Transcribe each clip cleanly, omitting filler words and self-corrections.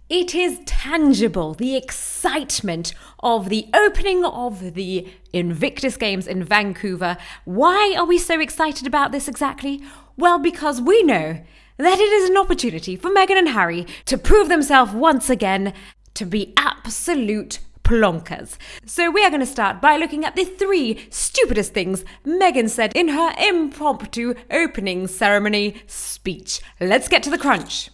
It is tangible, the excitement of the opening of the Invictus Games in Vancouver. Why are we so excited about this exactly? Well, because we know that it is an opportunity for Meghan and Harry to prove themselves once again to be absolute plonkers. So we are going to start by looking at the 3 stupidest things Meghan said in her impromptu opening ceremony speech. Let's get to the crunch.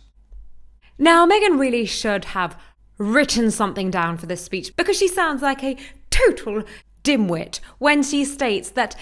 Now, Meghan really should have written something down for this speech because she sounds like a total dimwit when she states that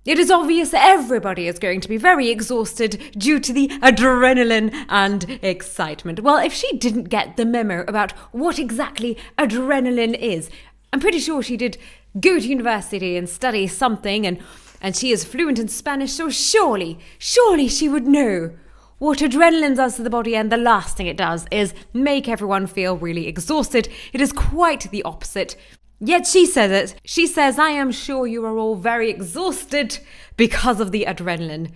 it is obvious everybody is going to be very exhausted due to the adrenaline and excitement. Well, if she didn't get the memo about what exactly adrenaline is, I'm pretty sure she did go to university and study something and she is fluent in Spanish, so surely she would know what adrenaline does to the body, and the last thing it does is make everyone feel really exhausted. It is quite the opposite. Yet she says it. She says, I am sure you are all very exhausted because of the adrenaline.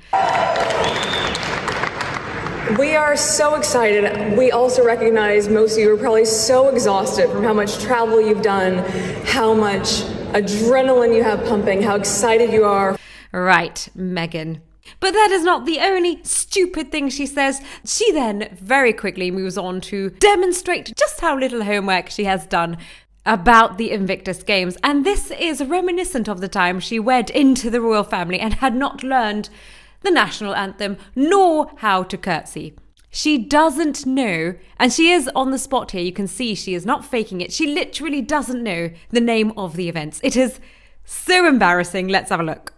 We are so excited. We also recognize most of you are probably so exhausted from how much travel you've done, how much adrenaline you have pumping, how excited you are. Right, Meghan. But that is not the only stupid thing she says. She then very quickly moves on to demonstrate just how little homework she has done about the Invictus Games. And this is reminiscent of the time she wed into the royal family and had not learned the national anthem nor how to curtsy. She doesn't know, and she is on the spot here. You can see she is not faking it. She literally doesn't know the name of the events. It is so embarrassing. Let's have a look.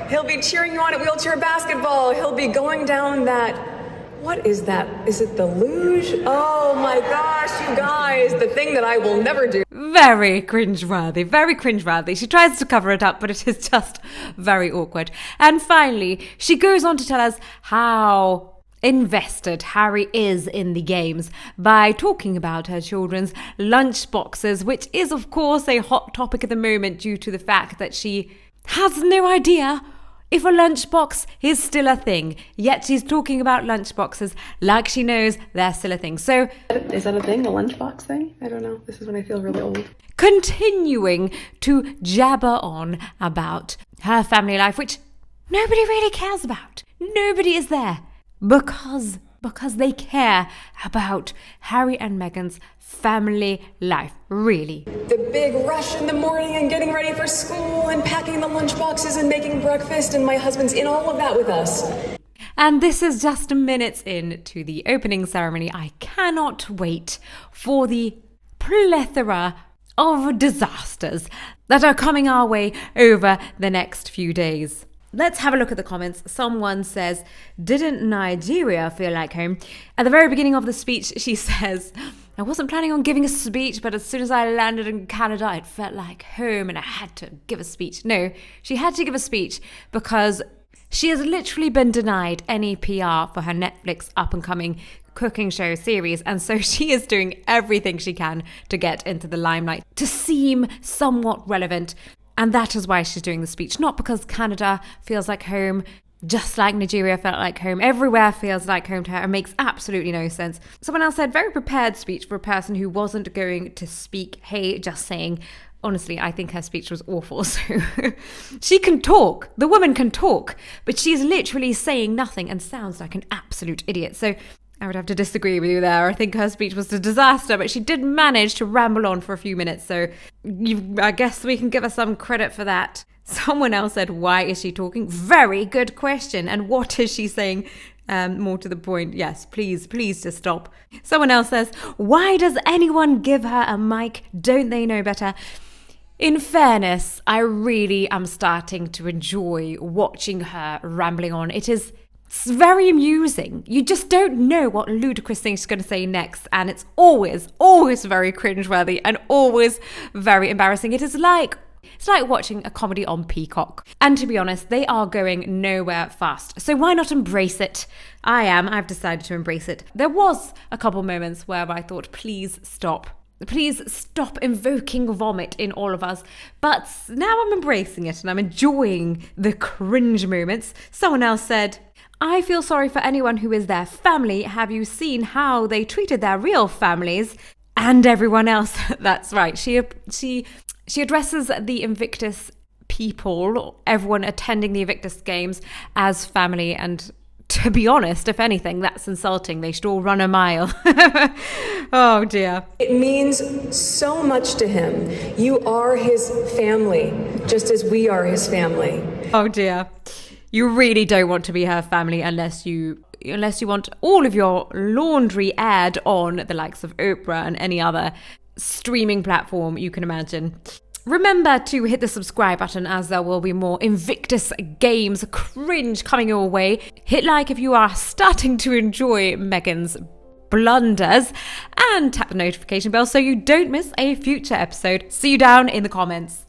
He'll be cheering you on at wheelchair basketball. He'll be going down that, what is that? Is it the luge? Oh my gosh, you guys, the thing that I will never do. Very cringeworthy, very cringeworthy. She tries to cover it up, but it is just very awkward. And finally, she goes on to tell us how invested Harry is in the games by talking about her children's lunch boxes, which is of course a hot topic at the moment due to the fact that she has no idea if a lunchbox is still a thing. Yet she's talking about lunchboxes like she knows they're still a thing. So, is that a thing? A lunchbox thing? I don't know. This is when I feel really old. Continuing to jabber on about her family life, which nobody really cares about. Nobody is there because they care about Harry and Meghan's family life, really. The big rush in the morning and getting ready for school and packing the lunch boxes and making breakfast, and my husband's in all of that with us. And this is just minutes into the opening ceremony. I cannot wait for the plethora of disasters that are coming our way over the next few days. Let's have a look at the comments. Someone says, didn't Nigeria feel like home? At the very beginning of the speech, she says, I wasn't planning on giving a speech, but as soon as I landed in Canada, it felt like home and I had to give a speech. No, she had to give a speech because she has literally been denied any PR for her Netflix up-and-coming cooking show series, and so she is doing everything she can to get into the limelight, to seem somewhat relevant. And that is why she's doing the speech, not because Canada feels like home, just like Nigeria felt like home. Everywhere feels like home to her. It makes absolutely no sense. Someone else said, very prepared speech for a person who wasn't going to speak. Hey, just saying. Honestly, I think her speech was awful. So she can talk. The woman can talk, but she's literally saying nothing and sounds like an absolute idiot. So I would have to disagree with you there. I think her speech was a disaster, but she did manage to ramble on for a few minutes. So I guess we can give her some credit for that. Someone else said, why is she talking? Very good question. And what is she saying? More to the point, yes, please just stop. Someone else says, why does anyone give her a mic? Don't they know better? In fairness, I really am starting to enjoy watching her rambling on. It's very amusing. You just don't know what ludicrous thing she's going to say next. And it's always very cringeworthy and always very embarrassing. It's like watching a comedy on Peacock. And to be honest, they are going nowhere fast. So why not embrace it? I've decided to embrace it. There was a couple moments where I thought, please stop. Please stop invoking vomit in all of us. But now I'm embracing it and I'm enjoying the cringe moments. Someone else said, I feel sorry for anyone who is their family. Have you seen how they treated their real families and everyone else? That's right. She addresses the Invictus people, everyone attending the Invictus Games, as family, and to be honest, if anything, that's insulting. They should all run a mile. Oh dear. It means so much to him. You are his family, just as we are his family. Oh dear. You really don't want to be her family unless you want all of your laundry aired on the likes of Oprah and any other streaming platform you can imagine. Remember to hit the subscribe button, as there will be more Invictus Games cringe coming your way. Hit like if you are starting to enjoy Meghan's blunders, and tap the notification bell so you don't miss a future episode. See you down in the comments.